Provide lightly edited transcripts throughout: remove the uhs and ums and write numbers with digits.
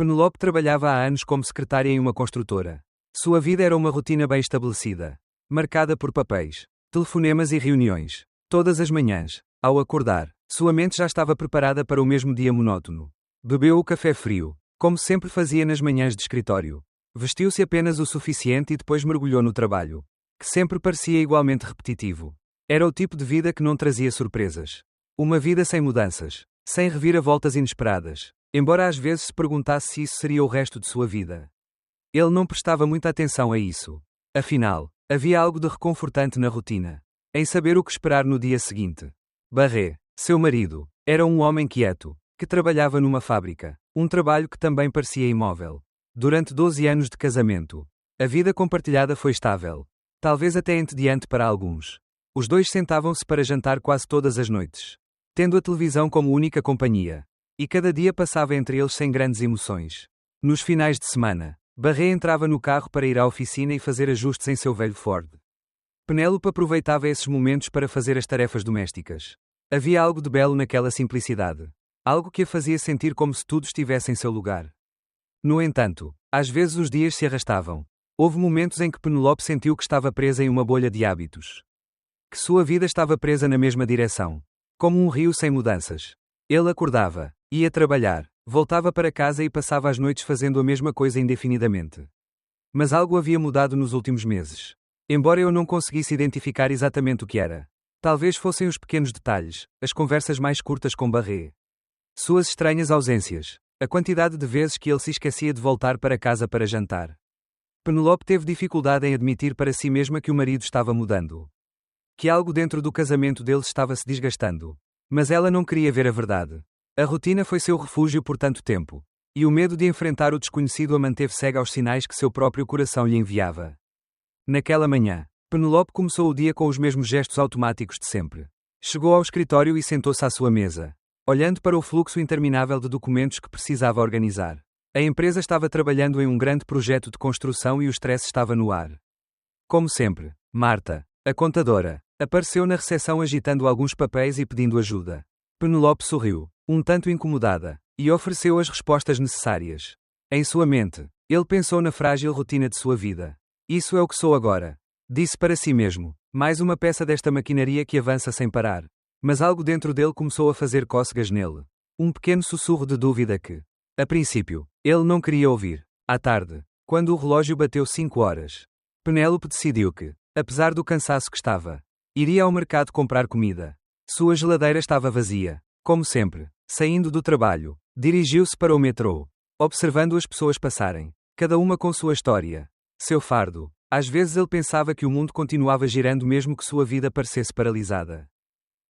Penelope trabalhava há anos como secretária em uma construtora. Sua vida era uma rotina bem estabelecida, marcada por papéis, telefonemas e reuniões. Todas as manhãs, ao acordar, sua mente já estava preparada para o mesmo dia monótono. Bebeu o café frio, como sempre fazia nas manhãs de escritório. Vestiu-se apenas o suficiente e depois mergulhou no trabalho, que sempre parecia igualmente repetitivo. Era o tipo de vida que não trazia surpresas. Uma vida sem mudanças, sem reviravoltas inesperadas, embora às vezes se perguntasse se isso seria o resto de sua vida. Ele não prestava muita atenção a isso. Afinal, havia algo de reconfortante na rotina, em saber o que esperar no dia seguinte. Barré, seu marido, era um homem quieto, que trabalhava numa fábrica, um trabalho que também parecia imóvel. Durante 12 anos de casamento, a vida compartilhada foi estável, talvez até entediante para alguns. Os dois sentavam-se para jantar quase todas as noites, tendo a televisão como única companhia, e cada dia passava entre eles sem grandes emoções. Nos finais de semana, Barré entrava no carro para ir à oficina e fazer ajustes em seu velho Ford. Penélope aproveitava esses momentos para fazer as tarefas domésticas. Havia algo de belo naquela simplicidade, algo que a fazia sentir como se tudo estivesse em seu lugar. No entanto, às vezes os dias se arrastavam. Houve momentos em que Penelope sentiu que estava presa em uma bolha de hábitos. Que sua vida estava presa na mesma direção, como um rio sem mudanças. Ele acordava, ia trabalhar, voltava para casa e passava as noites fazendo a mesma coisa indefinidamente. Mas algo havia mudado nos últimos meses. Embora eu não conseguisse identificar exatamente o que era. Talvez fossem os pequenos detalhes, as conversas mais curtas com Barré. Suas estranhas ausências, a quantidade de vezes que ele se esquecia de voltar para casa para jantar. Penelope teve dificuldade em admitir para si mesma que o marido estava mudando. Que algo dentro do casamento deles estava se desgastando. Mas ela não queria ver a verdade. A rotina foi seu refúgio por tanto tempo. E o medo de enfrentar o desconhecido a manteve cega aos sinais que seu próprio coração lhe enviava. Naquela manhã, Penelope começou o dia com os mesmos gestos automáticos de sempre. Chegou ao escritório e sentou-se à sua mesa, olhando para o fluxo interminável de documentos que precisava organizar. A empresa estava trabalhando em um grande projeto de construção e o estresse estava no ar. Como sempre, Marta, a contadora, apareceu na recepção agitando alguns papéis e pedindo ajuda. Penelope sorriu, um tanto incomodada, e ofereceu as respostas necessárias. Em sua mente, ele pensou na frágil rotina de sua vida. Isso é o que sou agora, disse para si mesmo, mais uma peça desta maquinaria que avança sem parar. Mas algo dentro dele começou a fazer cócegas nele. Um pequeno sussurro de dúvida que, a princípio, ele não queria ouvir. À tarde, quando o relógio bateu 5 horas, Penélope decidiu que, apesar do cansaço que estava, iria ao mercado comprar comida. Sua geladeira estava vazia. Como sempre, saindo do trabalho, dirigiu-se para o metrô, observando as pessoas passarem, cada uma com sua história, seu fardo. Às vezes ele pensava que o mundo continuava girando mesmo que sua vida parecesse paralisada.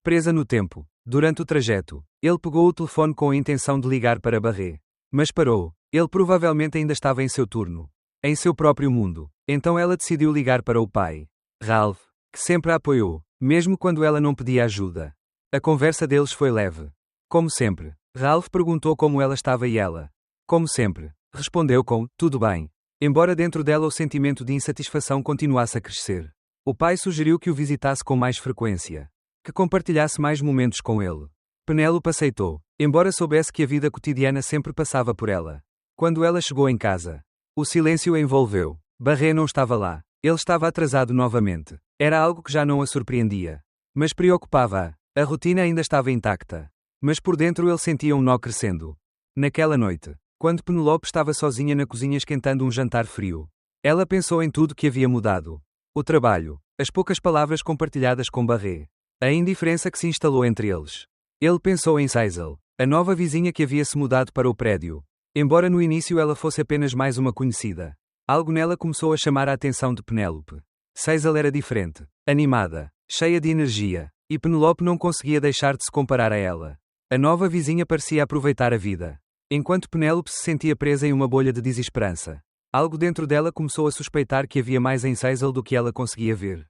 Presa no tempo, durante o trajeto, ele pegou o telefone com a intenção de ligar para Barré. Mas parou, ele provavelmente ainda estava em seu turno. Em seu próprio mundo. Então ela decidiu ligar para o pai, Ralph, que sempre a apoiou, mesmo quando ela não pedia ajuda. A conversa deles foi leve. Como sempre, Ralph perguntou como ela estava e ela, como sempre, respondeu com, tudo bem. Embora dentro dela o sentimento de insatisfação continuasse a crescer. O pai sugeriu que o visitasse com mais frequência. Que compartilhasse mais momentos com ele. Penélope aceitou, embora soubesse que a vida cotidiana sempre passava por ela. Quando ela chegou em casa, o silêncio a envolveu. Barré não estava lá. Ele estava atrasado novamente. Era algo que já não a surpreendia. Mas preocupava-a. A rotina ainda estava intacta. Mas por dentro ele sentia um nó crescendo. Naquela noite, quando Penelope estava sozinha na cozinha esquentando um jantar frio, ela pensou em tudo que havia mudado. O trabalho, as poucas palavras compartilhadas com Barré. A indiferença que se instalou entre eles. Ele pensou em Cecil, a nova vizinha que havia se mudado para o prédio. Embora no início ela fosse apenas mais uma conhecida, algo nela começou a chamar a atenção de Penélope. Cecil era diferente, animada, cheia de energia, e Penelope não conseguia deixar de se comparar a ela. A nova vizinha parecia aproveitar a vida, enquanto Penélope se sentia presa em uma bolha de desesperança. Algo dentro dela começou a suspeitar que havia mais em Cecil do que ela conseguia ver.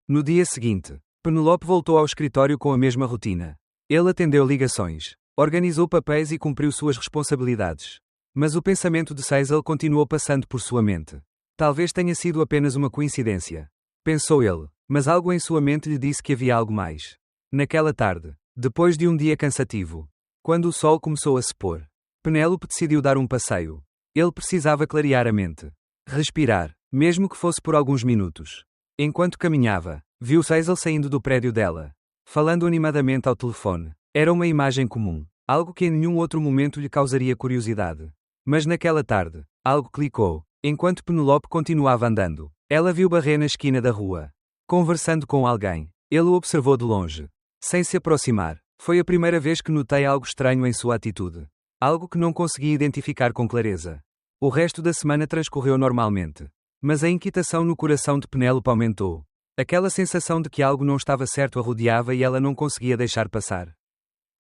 No dia seguinte, Penelope voltou ao escritório com a mesma rotina. Ele atendeu ligações, organizou papéis e cumpriu suas responsabilidades. Mas o pensamento de Cecil continuou passando por sua mente. Talvez tenha sido apenas uma coincidência, pensou ele, mas algo em sua mente lhe disse que havia algo mais. Naquela tarde, depois de um dia cansativo, quando o sol começou a se pôr, Penélope decidiu dar um passeio. Ele precisava clarear a mente. Respirar, mesmo que fosse por alguns minutos. Enquanto caminhava, viu Hazel saindo do prédio dela, falando animadamente ao telefone. Era uma imagem comum, algo que em nenhum outro momento lhe causaria curiosidade. Mas naquela tarde, algo clicou. Enquanto Penélope continuava andando, ela viu Barré na esquina da rua, conversando com alguém. Ele o observou de longe, sem se aproximar. Foi a primeira vez que notei algo estranho em sua atitude. Algo que não conseguia identificar com clareza. O resto da semana transcorreu normalmente. Mas a inquietação no coração de Penélope aumentou. Aquela sensação de que algo não estava certo a rodeava e ela não conseguia deixar passar.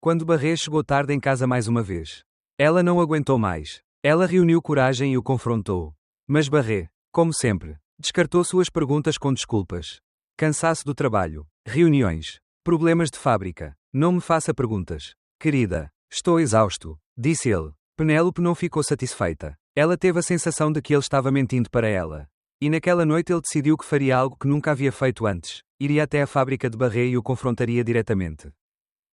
Quando Barré chegou tarde em casa mais uma vez, ela não aguentou mais. Ela reuniu coragem e o confrontou. Mas Barré, como sempre, descartou suas perguntas com desculpas. Cansaço do trabalho, reuniões, problemas de fábrica. Não me faça perguntas. Querida, estou exausto, disse ele. Penélope não ficou satisfeita. Ela teve a sensação de que ele estava mentindo para ela. E naquela noite ele decidiu que faria algo que nunca havia feito antes. Iria até a fábrica de Barré e o confrontaria diretamente.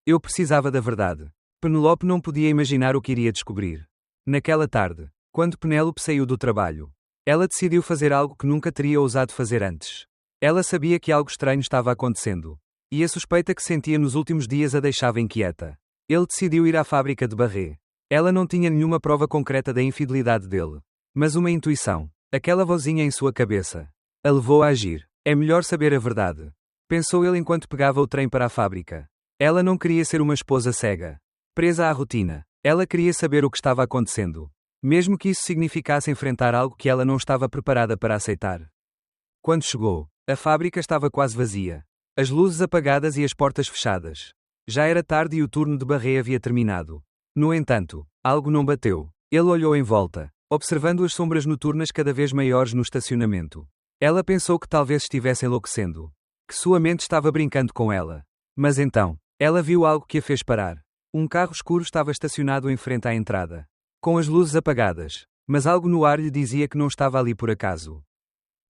Eu precisava da verdade. Penélope não podia imaginar o que iria descobrir. Naquela tarde, quando Penélope saiu do trabalho, ela decidiu fazer algo que nunca teria ousado fazer antes. Ela sabia que algo estranho estava acontecendo. E a suspeita que sentia nos últimos dias a deixava inquieta. Ele decidiu ir à fábrica de Barré. Ela não tinha nenhuma prova concreta da infidelidade dele. Mas uma intuição, aquela vozinha em sua cabeça, a levou a agir. É melhor saber a verdade, pensou ele enquanto pegava o trem para a fábrica. Ela não queria ser uma esposa cega, presa à rotina. Ela queria saber o que estava acontecendo, mesmo que isso significasse enfrentar algo que ela não estava preparada para aceitar. Quando chegou, a fábrica estava quase vazia. As luzes apagadas e as portas fechadas. Já era tarde e o turno de Barré havia terminado. No entanto, algo não bateu. Ele olhou em volta, observando as sombras noturnas cada vez maiores no estacionamento. Ela pensou que talvez estivesse enlouquecendo. Que sua mente estava brincando com ela. Mas então, ela viu algo que a fez parar. Um carro escuro estava estacionado em frente à entrada, com as luzes apagadas, mas algo no ar lhe dizia que não estava ali por acaso.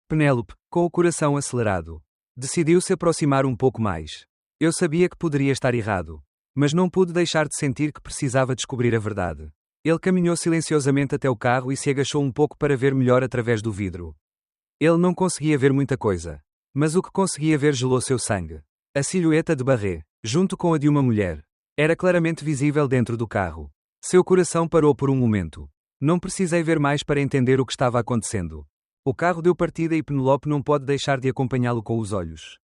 Penélope, com o coração acelerado, decidiu se aproximar um pouco mais. Eu sabia que poderia estar errado, mas não pude deixar de sentir que precisava descobrir a verdade. Ele caminhou silenciosamente até o carro e se agachou um pouco para ver melhor através do vidro. Ele não conseguia ver muita coisa, mas o que conseguia ver gelou seu sangue. A silhueta de Barré, junto com a de uma mulher, era claramente visível dentro do carro. Seu coração parou por um momento. Não precisei ver mais para entender o que estava acontecendo. O carro deu partida e Penélope não pode deixar de acompanhá-lo com os olhos.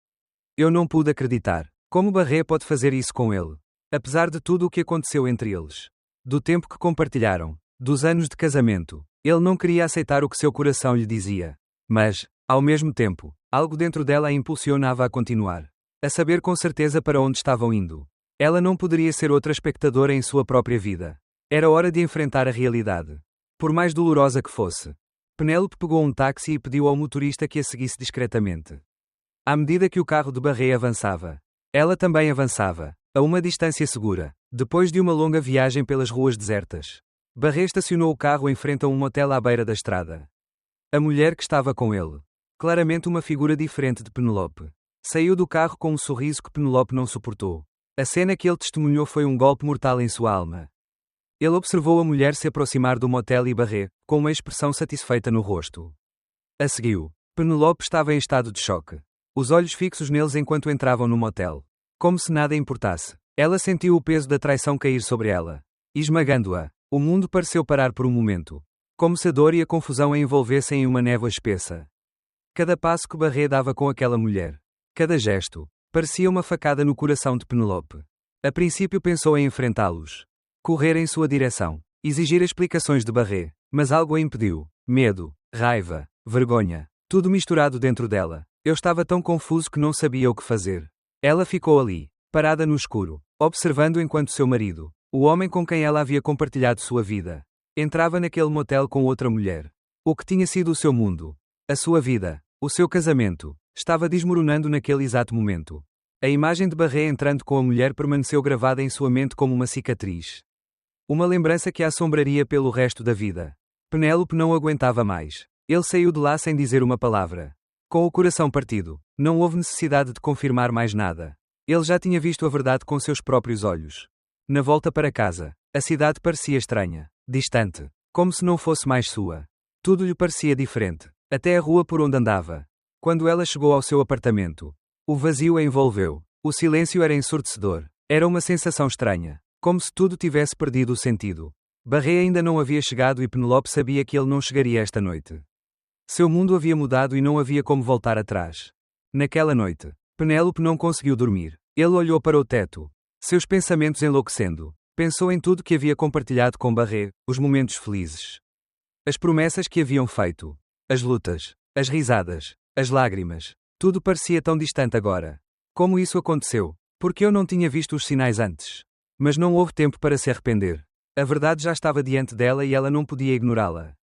Eu não pude acreditar. Como Barré pode fazer isso com ele? Apesar de tudo o que aconteceu entre eles. Do tempo que compartilharam. Dos anos de casamento. Ele não queria aceitar o que seu coração lhe dizia. Mas, ao mesmo tempo, algo dentro dela a impulsionava a continuar. A saber com certeza para onde estavam indo. Ela não poderia ser outra espectadora em sua própria vida. Era hora de enfrentar a realidade. Por mais dolorosa que fosse. Penélope pegou um táxi e pediu ao motorista que a seguisse discretamente. À medida que o carro de Barré avançava, ela também avançava, a uma distância segura. Depois de uma longa viagem pelas ruas desertas, Barré estacionou o carro em frente a um motel à beira da estrada. A mulher que estava com ele, claramente uma figura diferente de Penélope, saiu do carro com um sorriso que Penélope não suportou. A cena que ele testemunhou foi um golpe mortal em sua alma. Ele observou a mulher se aproximar do motel e Barré, com uma expressão satisfeita no rosto. A seguiu, Penélope estava em estado de choque. Os olhos fixos neles enquanto entravam no motel. Como se nada importasse. Ela sentiu o peso da traição cair sobre ela. Esmagando-a, o mundo pareceu parar por um momento. Como se a dor e a confusão a envolvessem em uma névoa espessa. Cada passo que Barré dava com aquela mulher, cada gesto, parecia uma facada no coração de Penélope. A princípio pensou em enfrentá-los. Correr em sua direção. Exigir explicações de Barré. Mas algo a impediu. Medo, raiva, vergonha. Tudo misturado dentro dela. Eu estava tão confuso que não sabia o que fazer. Ela ficou ali, parada no escuro, observando enquanto seu marido, o homem com quem ela havia compartilhado sua vida, entrava naquele motel com outra mulher. O que tinha sido o seu mundo, a sua vida, o seu casamento, estava desmoronando naquele exato momento. A imagem de Barré entrando com a mulher permaneceu gravada em sua mente como uma cicatriz. Uma lembrança que a assombraria pelo resto da vida. Penélope não aguentava mais. Ele saiu de lá sem dizer uma palavra. Com o coração partido, não houve necessidade de confirmar mais nada. Ele já tinha visto a verdade com seus próprios olhos. Na volta para casa, a cidade parecia estranha. distante, como se não fosse mais sua. Tudo lhe parecia diferente, até a rua por onde andava. Quando ela chegou ao seu apartamento, o vazio a envolveu. O silêncio era ensurdecedor. Era uma sensação estranha, como se tudo tivesse perdido o sentido. Barré ainda não havia chegado e Penelope sabia que ele não chegaria esta noite. Seu mundo havia mudado e não havia como voltar atrás. Naquela noite, Penélope não conseguiu dormir. Ele olhou para o teto, seus pensamentos enlouquecendo. Pensou em tudo que havia compartilhado com Barré, os momentos felizes. As promessas que haviam feito. As lutas. As risadas. As lágrimas. Tudo parecia tão distante agora. Como isso aconteceu? Porque eu não tinha visto os sinais antes. Mas não houve tempo para se arrepender. A verdade já estava diante dela e ela não podia ignorá-la.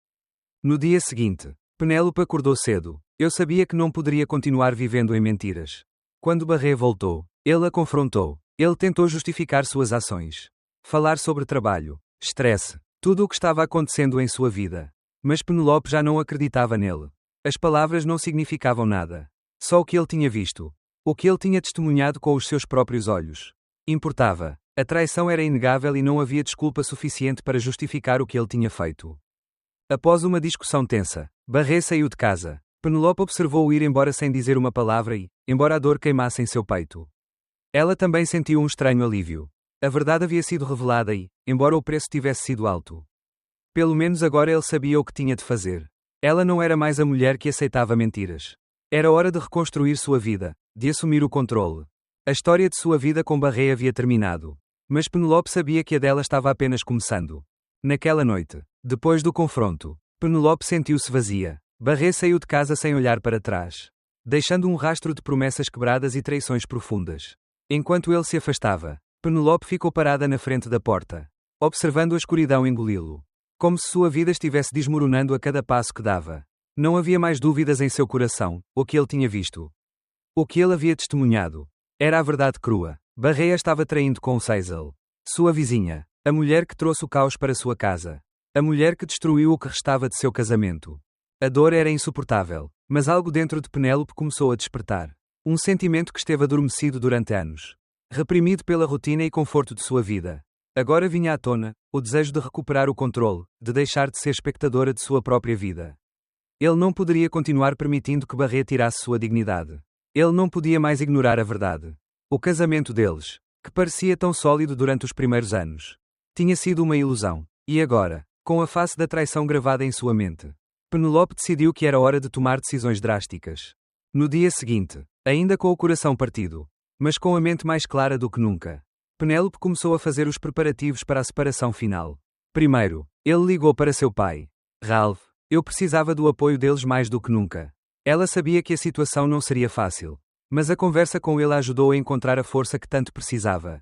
No dia seguinte, Penélope acordou cedo. Eu sabia que não poderia continuar vivendo em mentiras. Quando Barré voltou, ele a confrontou. Ele tentou justificar suas ações. Falar sobre trabalho, estresse, tudo o que estava acontecendo em sua vida. Mas Penelope já não acreditava nele. As palavras não significavam nada. Só o que ele tinha visto. O que ele tinha testemunhado com os seus próprios olhos. Importava. A traição era inegável e não havia desculpa suficiente para justificar o que ele tinha feito. Após uma discussão tensa, Barré saiu de casa. Penelope observou-o ir embora sem dizer uma palavra e, embora a dor queimasse em seu peito, ela também sentiu um estranho alívio. A verdade havia sido revelada e, embora o preço tivesse sido alto, pelo menos agora ele sabia o que tinha de fazer. Ela não era mais a mulher que aceitava mentiras. Era hora de reconstruir sua vida, de assumir o controle. A história de sua vida com Barré havia terminado. Mas Penelope sabia que a dela estava apenas começando. Naquela noite, depois do confronto, Penelope sentiu-se vazia. Barré saiu de casa sem olhar para trás, deixando um rastro de promessas quebradas e traições profundas. Enquanto ele se afastava, Penelope ficou parada na frente da porta, observando a escuridão engoli-lo. Como se sua vida estivesse desmoronando a cada passo que dava. Não havia mais dúvidas em seu coração. O que ele tinha visto, o que ele havia testemunhado, era a verdade crua. Barré a estava traindo com Cecil, sua vizinha, a mulher que trouxe o caos para sua casa, a mulher que destruiu o que restava de seu casamento. A dor era insuportável, mas algo dentro de Penélope começou a despertar. Um sentimento que esteve adormecido durante anos, reprimido pela rotina e conforto de sua vida. Agora vinha à tona, o desejo de recuperar o controle, de deixar de ser espectadora de sua própria vida. Ele não poderia continuar permitindo que Barré tirasse sua dignidade. Ele não podia mais ignorar a verdade. O casamento deles, que parecia tão sólido durante os primeiros anos, tinha sido uma ilusão. E agora, com a face da traição gravada em sua mente, Penelope decidiu que era hora de tomar decisões drásticas. No dia seguinte, ainda com o coração partido, mas com a mente mais clara do que nunca, Penélope começou a fazer os preparativos para a separação final. Primeiro, ele ligou para seu pai. Ralph, eu precisava do apoio deles mais do que nunca. Ela sabia que a situação não seria fácil, mas a conversa com ele a ajudou a encontrar a força que tanto precisava.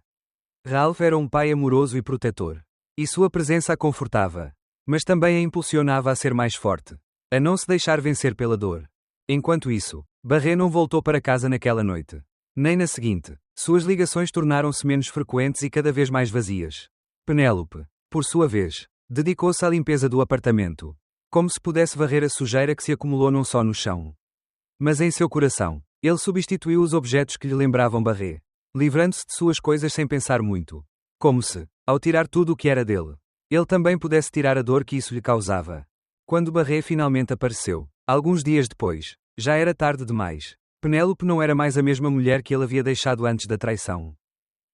Ralph era um pai amoroso e protetor, e sua presença a confortava, mas também a impulsionava a ser mais forte, a não se deixar vencer pela dor. Enquanto isso, Barré não voltou para casa naquela noite, nem na seguinte. Suas ligações tornaram-se menos frequentes e cada vez mais vazias. Penélope, por sua vez, dedicou-se à limpeza do apartamento, como se pudesse varrer a sujeira que se acumulou não só no chão, mas em seu coração. Ele substituiu os objetos que lhe lembravam Barré, livrando-se de suas coisas sem pensar muito, como se, ao tirar tudo o que era dele, ele também pudesse tirar a dor que isso lhe causava. Quando Barré finalmente apareceu, alguns dias depois, já era tarde demais. Penélope não era mais a mesma mulher que ele havia deixado antes da traição.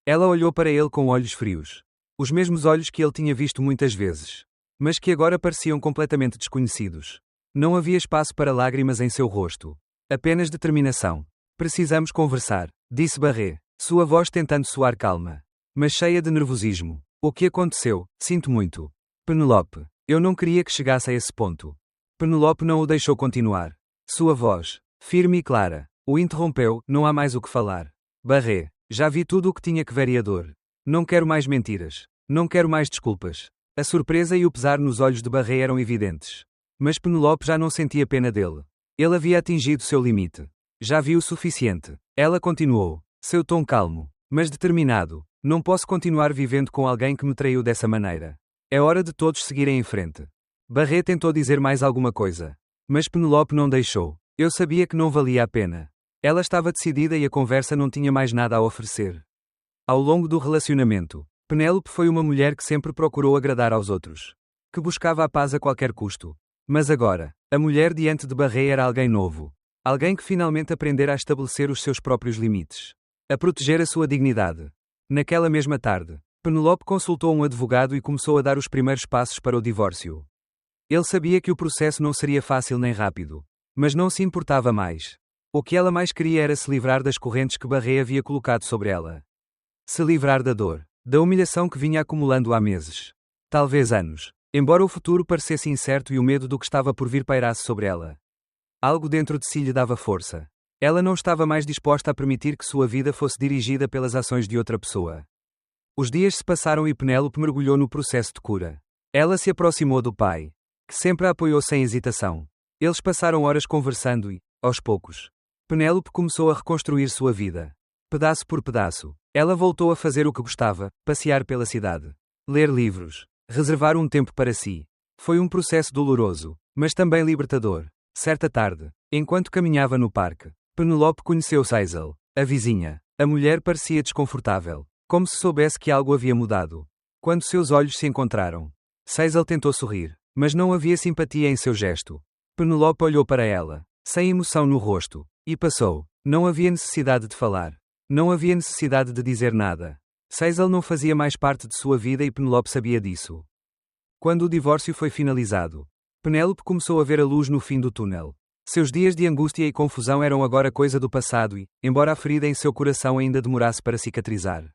Ela olhou para ele com olhos frios. Os mesmos olhos que ele tinha visto muitas vezes, mas que agora pareciam completamente desconhecidos. Não havia espaço para lágrimas em seu rosto. Apenas determinação. Precisamos conversar, disse Barré, sua voz tentando soar calma, mas cheia de nervosismo. O que aconteceu? Sinto muito. Penelope, eu não queria que chegasse a esse ponto. Penelope não o deixou continuar. Sua voz, firme e clara, o interrompeu. Não há mais o que falar. Barré, já vi tudo o que tinha que ver e a dor. Não quero mais mentiras. Não quero mais desculpas. A surpresa e o pesar nos olhos de Barré eram evidentes. Mas Penelope já não sentia pena dele. Ele havia atingido seu limite. Já viu o suficiente. Ela continuou, seu tom calmo, mas determinado. Não posso continuar vivendo com alguém que me traiu dessa maneira. É hora de todos seguirem em frente. Barré tentou dizer mais alguma coisa, mas Penelope não deixou. Eu sabia que não valia a pena. Ela estava decidida e a conversa não tinha mais nada a oferecer. Ao longo do relacionamento, Penélope foi uma mulher que sempre procurou agradar aos outros. que buscava a paz a qualquer custo. Mas agora, a mulher diante de Barré era alguém novo. Alguém que finalmente aprendera a estabelecer os seus próprios limites. A proteger a sua dignidade. Naquela mesma tarde, Penelope consultou um advogado e começou a dar os primeiros passos para o divórcio. Ele sabia que o processo não seria fácil nem rápido. Mas não se importava mais. O que ela mais queria era se livrar das correntes que Barré havia colocado sobre ela. Se livrar da dor, da humilhação que vinha acumulando há meses. Talvez anos. Embora o futuro parecesse incerto e o medo do que estava por vir pairasse sobre ela. Algo dentro de si lhe dava força. Ela não estava mais disposta a permitir que sua vida fosse dirigida pelas ações de outra pessoa. Os dias se passaram e Penélope mergulhou no processo de cura. Ela se aproximou do pai, que sempre a apoiou sem hesitação. Eles passaram horas conversando e, aos poucos, Penélope começou a reconstruir sua vida. Pedaço por pedaço, ela voltou a fazer o que gostava, passear pela cidade, ler livros, reservar um tempo para si. Foi um processo doloroso, mas também libertador. Certa tarde, enquanto caminhava no parque, Penelope conheceu Seizel, a vizinha. A mulher parecia desconfortável, como se soubesse que algo havia mudado. Quando seus olhos se encontraram, Seizel tentou sorrir, mas não havia simpatia em seu gesto. Penelope olhou para ela, sem emoção no rosto, e passou. Não havia necessidade de falar. Não havia necessidade de dizer nada. Seizel não fazia mais parte de sua vida e Penelope sabia disso. Quando o divórcio foi finalizado, Penélope começou a ver a luz no fim do túnel. Seus dias de angústia e confusão eram agora coisa do passado e, embora a ferida em seu coração ainda demorasse para cicatrizar,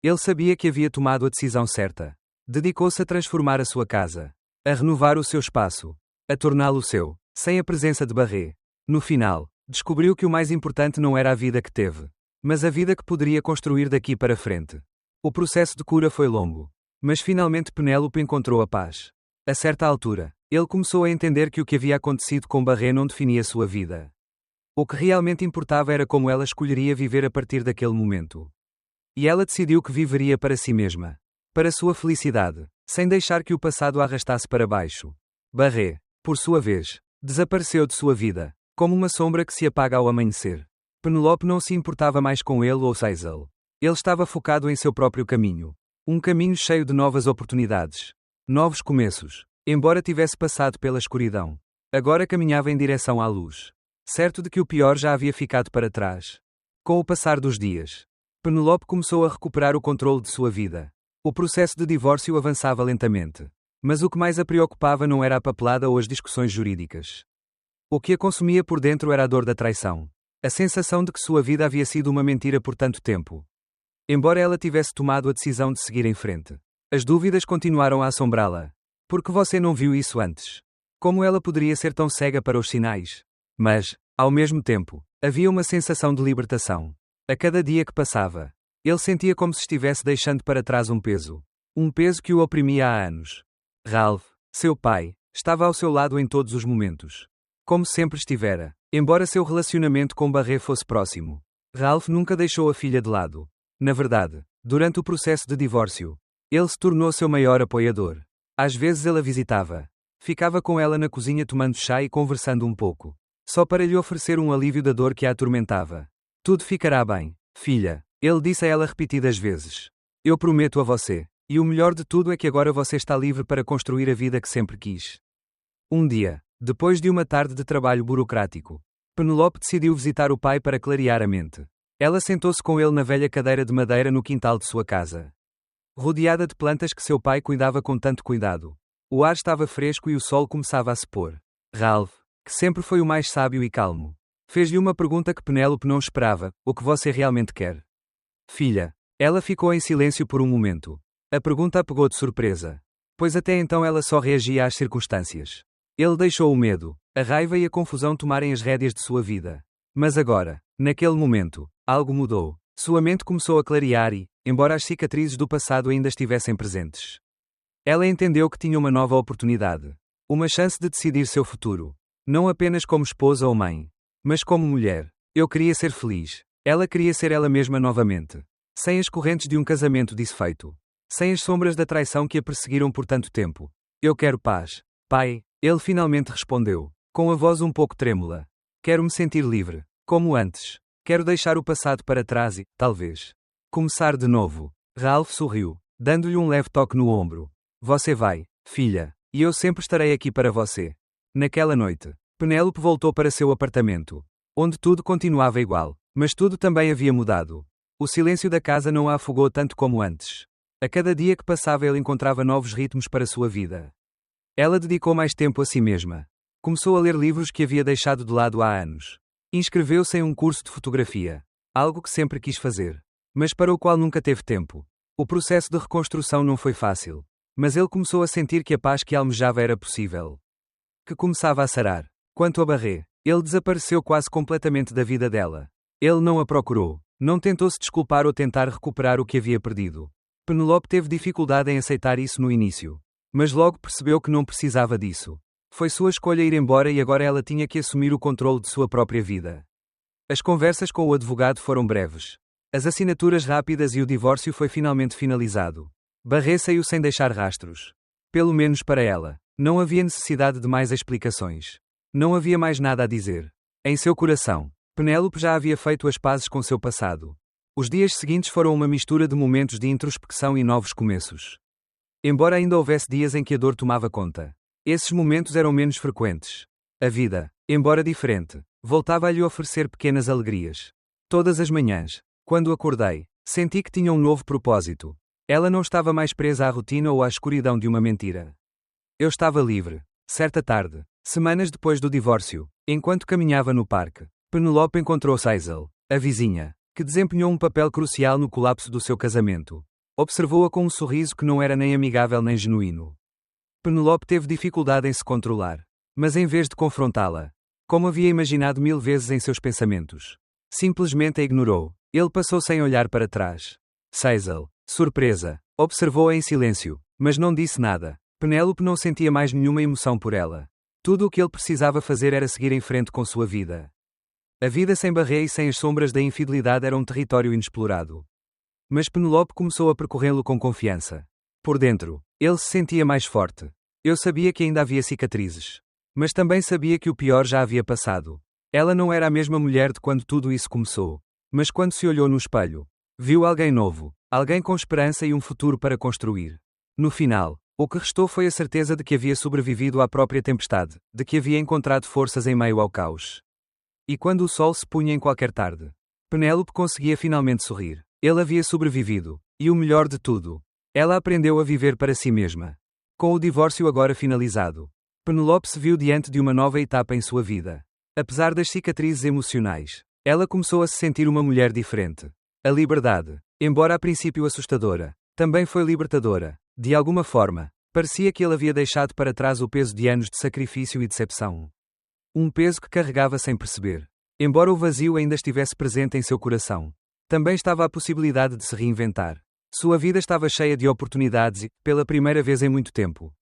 ele sabia que havia tomado a decisão certa. Dedicou-se a transformar a sua casa, a renovar o seu espaço, a torná-lo seu, sem a presença de Barré. No final, descobriu que o mais importante não era a vida que teve, mas a vida que poderia construir daqui para frente. O processo de cura foi longo, mas finalmente Penélope encontrou a paz. A certa altura, ele começou a entender que o que havia acontecido com Barré não definia sua vida. O que realmente importava era como ela escolheria viver a partir daquele momento. E ela decidiu que viveria para si mesma, para sua felicidade, sem deixar que o passado a arrastasse para baixo. Barré, por sua vez, desapareceu de sua vida, como uma sombra que se apaga ao amanhecer. Penelope não se importava mais com ele ou Seizel. Ele estava focado em seu próprio caminho. Um caminho cheio de novas oportunidades. Novos começos. Embora tivesse passado pela escuridão, agora caminhava em direção à luz. Certo de que o pior já havia ficado para trás. Com o passar dos dias, Penelope começou a recuperar o controle de sua vida. O processo de divórcio avançava lentamente. Mas o que mais a preocupava não era a papelada ou as discussões jurídicas. O que a consumia por dentro era a dor da traição. A sensação de que sua vida havia sido uma mentira por tanto tempo. Embora ela tivesse tomado a decisão de seguir em frente, as dúvidas continuaram a assombrá-la. Por que você não viu isso antes? Como ela poderia ser tão cega para os sinais? Mas, ao mesmo tempo, havia uma sensação de libertação. A cada dia que passava, ele sentia como se estivesse deixando para trás um peso. Um peso que o oprimia há anos. Ralph, seu pai, estava ao seu lado em todos os momentos. Como sempre estivera, embora seu relacionamento com Barré fosse próximo. Ralph nunca deixou a filha de lado. Na verdade, durante o processo de divórcio, ele se tornou seu maior apoiador. Às vezes ele a visitava. Ficava com ela na cozinha tomando chá e conversando um pouco. Só para lhe oferecer um alívio da dor que a atormentava. Tudo ficará bem, filha, ele disse a ela repetidas vezes. Eu prometo a você. E o melhor de tudo é que agora você está livre para construir a vida que sempre quis. Um dia, depois de uma tarde de trabalho burocrático, Penelope decidiu visitar o pai para clarear a mente. Ela sentou-se com ele na velha cadeira de madeira no quintal de sua casa. Rodeada de plantas que seu pai cuidava com tanto cuidado. O ar estava fresco e o sol começava a se pôr. Ralph, que sempre foi o mais sábio e calmo, fez-lhe uma pergunta que Penélope não esperava: o que você realmente quer? Filha. Ela ficou em silêncio por um momento. A pergunta a pegou de surpresa, pois até então ela só reagia às circunstâncias. Ele deixou o medo, a raiva e a confusão tomarem as rédeas de sua vida. Mas agora, naquele momento, algo mudou. Sua mente começou a clarear e, embora as cicatrizes do passado ainda estivessem presentes, ela entendeu que tinha uma nova oportunidade. Uma chance de decidir seu futuro. Não apenas como esposa ou mãe, mas como mulher. Eu queria ser feliz. Ela queria ser ela mesma novamente. Sem as correntes de um casamento desfeito. Sem as sombras da traição que a perseguiram por tanto tempo. Eu quero paz. Pai, ele finalmente respondeu, com a voz um pouco trêmula. Quero me sentir livre, como antes. Quero deixar o passado para trás e, talvez, começar de novo. Ralph sorriu, dando-lhe um leve toque no ombro. Você vai, filha. E eu sempre estarei aqui para você. Naquela noite, Penélope voltou para seu apartamento, onde tudo continuava igual, mas tudo também havia mudado. O silêncio da casa não a afogou tanto como antes. A cada dia que passava ele encontrava novos ritmos para sua vida. Ela dedicou mais tempo a si mesma. Começou a ler livros que havia deixado de lado há anos. Inscreveu-se em um curso de fotografia, algo que sempre quis fazer, mas para o qual nunca teve tempo. O processo de reconstrução não foi fácil, mas ele começou a sentir que a paz que almejava era possível. Que começava a sarar. Quanto a Barré, ele desapareceu quase completamente da vida dela. Ele não a procurou, não tentou se desculpar ou tentar recuperar o que havia perdido. Penélope teve dificuldade em aceitar isso no início, mas logo percebeu que não precisava disso. Foi sua escolha ir embora e agora ela tinha que assumir o controle de sua própria vida. As conversas com o advogado foram breves. As assinaturas rápidas e o divórcio foi finalmente finalizado. Barré saiu sem deixar rastros. Pelo menos para ela. Não havia necessidade de mais explicações. Não havia mais nada a dizer. Em seu coração, Penélope já havia feito as pazes com seu passado. Os dias seguintes foram uma mistura de momentos de introspecção e novos começos. Embora ainda houvesse dias em que a dor tomava conta, esses momentos eram menos frequentes. A vida, embora diferente, voltava a lhe oferecer pequenas alegrias. Todas as manhãs, quando acordei, senti que tinha um novo propósito. Ela não estava mais presa à rotina ou à escuridão de uma mentira. Eu estava livre. Certa tarde, semanas depois do divórcio, enquanto caminhava no parque, Penélope encontrou Sisel, a vizinha, que desempenhou um papel crucial no colapso do seu casamento. Observou-a com um sorriso que não era nem amigável nem genuíno. Penélope teve dificuldade em se controlar, mas em vez de confrontá-la, como havia imaginado 1000 vezes em seus pensamentos, simplesmente a ignorou. Ele passou sem olhar para trás. Sisel, surpresa, observou-a em silêncio, mas não disse nada. Penélope não sentia mais nenhuma emoção por ela. Tudo o que ele precisava fazer era seguir em frente com sua vida. A vida sem Barré e sem as sombras da infidelidade era um território inexplorado. Mas Penélope começou a percorrê-lo com confiança. Por dentro, ele se sentia mais forte. Eu sabia que ainda havia cicatrizes. Mas também sabia que o pior já havia passado. Ela não era a mesma mulher de quando tudo isso começou. Mas quando se olhou no espelho, viu alguém novo, alguém com esperança e um futuro para construir. No final, o que restou foi a certeza de que havia sobrevivido à própria tempestade, de que havia encontrado forças em meio ao caos. E quando o sol se punha em qualquer tarde, Penélope conseguia finalmente sorrir. Ele havia sobrevivido, e o melhor de tudo, ela aprendeu a viver para si mesma. Com o divórcio agora finalizado, Penélope se viu diante de uma nova etapa em sua vida. Apesar das cicatrizes emocionais, ela começou a se sentir uma mulher diferente. A liberdade, embora a princípio assustadora, também foi libertadora. De alguma forma, parecia que ele havia deixado para trás o peso de anos de sacrifício e decepção. Um peso que carregava sem perceber. Embora o vazio ainda estivesse presente em seu coração, também estava a possibilidade de se reinventar. Sua vida estava cheia de oportunidades e, pela primeira vez em muito tempo,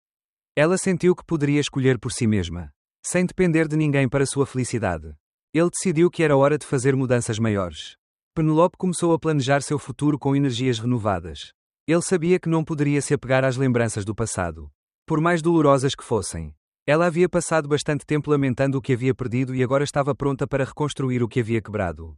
ela sentiu que poderia escolher por si mesma, sem depender de ninguém para sua felicidade. Ele decidiu que era hora de fazer mudanças maiores. Penélope começou a planejar seu futuro com energias renovadas. Ele sabia que não poderia se apegar às lembranças do passado, por mais dolorosas que fossem. Ela havia passado bastante tempo lamentando o que havia perdido e agora estava pronta para reconstruir o que havia quebrado.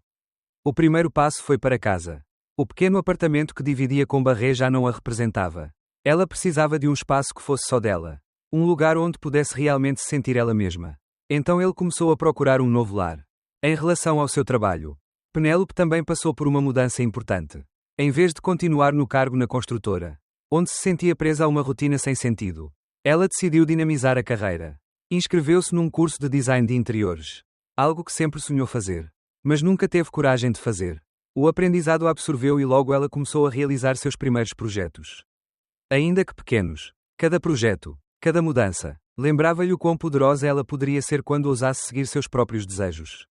O primeiro passo foi para casa. O pequeno apartamento que dividia com Barré já não a representava. Ela precisava de um espaço que fosse só dela. Um lugar onde pudesse realmente se sentir ela mesma. Então ele começou a procurar um novo lar. Em relação ao seu trabalho, Penélope também passou por uma mudança importante. Em vez de continuar no cargo na construtora, onde se sentia presa a uma rotina sem sentido, ela decidiu dinamizar a carreira. Inscreveu-se num curso de design de interiores. Algo que sempre sonhou fazer, mas nunca teve coragem de fazer. O aprendizado a absorveu e logo ela começou a realizar seus primeiros projetos. Ainda que pequenos, cada projeto, cada mudança, lembrava-lhe o quão poderosa ela poderia ser quando ousasse seguir seus próprios desejos.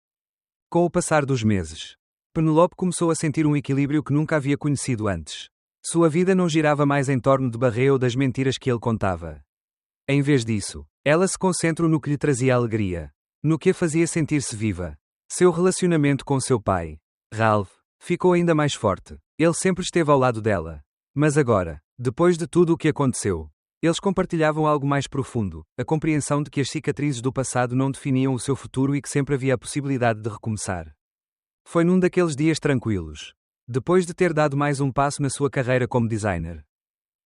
Com o passar dos meses, Penélope começou a sentir um equilíbrio que nunca havia conhecido antes. Sua vida não girava mais em torno de Barré ou das mentiras que ele contava. Em vez disso, ela se concentrou no que lhe trazia alegria, no que a fazia sentir-se viva. Seu relacionamento com seu pai, Ralph, ficou ainda mais forte. Ele sempre esteve ao lado dela. Mas agora, depois de tudo o que aconteceu, eles compartilhavam algo mais profundo, a compreensão de que as cicatrizes do passado não definiam o seu futuro e que sempre havia a possibilidade de recomeçar. Foi num daqueles dias tranquilos, depois de ter dado mais um passo na sua carreira como designer,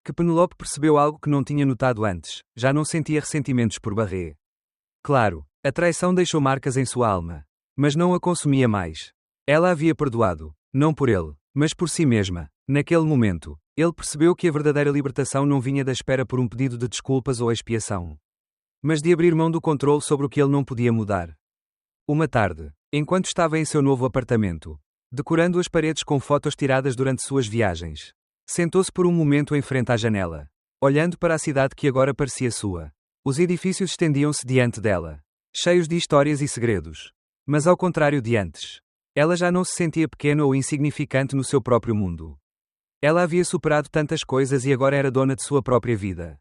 que Penelope percebeu algo que não tinha notado antes: já não sentia ressentimentos por Barré. Claro, a traição deixou marcas em sua alma. Mas não a consumia mais. Ela havia perdoado, não por ele, mas por si mesma. Naquele momento, ele percebeu que a verdadeira libertação não vinha da espera por um pedido de desculpas ou expiação, mas de abrir mão do controle sobre o que ele não podia mudar. Uma tarde, enquanto estava em seu novo apartamento, decorando as paredes com fotos tiradas durante suas viagens, sentou-se por um momento em frente à janela, olhando para a cidade que agora parecia sua. Os edifícios estendiam-se diante dela, cheios de histórias e segredos. Mas ao contrário de antes, ela já não se sentia pequena ou insignificante no seu próprio mundo. Ela havia superado tantas coisas e agora era dona de sua própria vida.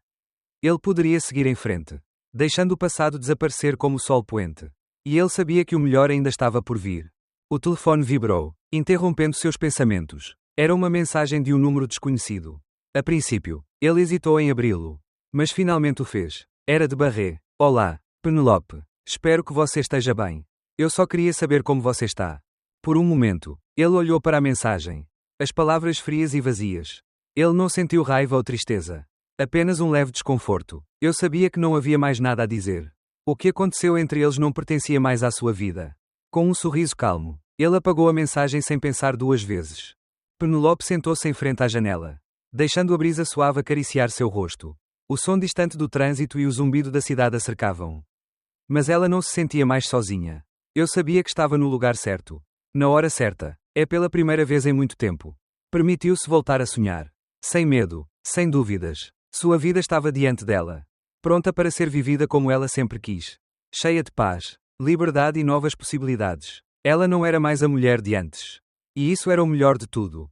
Ele poderia seguir em frente, deixando o passado desaparecer como o sol poente. E ele sabia que o melhor ainda estava por vir. O telefone vibrou, interrompendo seus pensamentos. Era uma mensagem de um número desconhecido. A princípio, ele hesitou em abri-lo, mas finalmente o fez. Era de Barré. Olá, Penelope. Espero que você esteja bem. Eu só queria saber como você está. Por um momento, ele olhou para a mensagem. As palavras frias e vazias. Ele não sentiu raiva ou tristeza. Apenas um leve desconforto. Eu sabia que não havia mais nada a dizer. O que aconteceu entre eles não pertencia mais à sua vida. Com um sorriso calmo, ele apagou a mensagem sem pensar duas vezes. Penelope sentou-se em frente à janela, deixando a brisa suave acariciar seu rosto. O som distante do trânsito e o zumbido da cidade a cercavam. Mas ela não se sentia mais sozinha. Eu sabia que estava no lugar certo. Na hora certa. É pela primeira vez em muito tempo. Permitiu-se voltar a sonhar. Sem medo, sem dúvidas. Sua vida estava diante dela. Pronta para ser vivida como ela sempre quis. Cheia de paz, liberdade e novas possibilidades. Ela não era mais a mulher de antes. E isso era o melhor de tudo.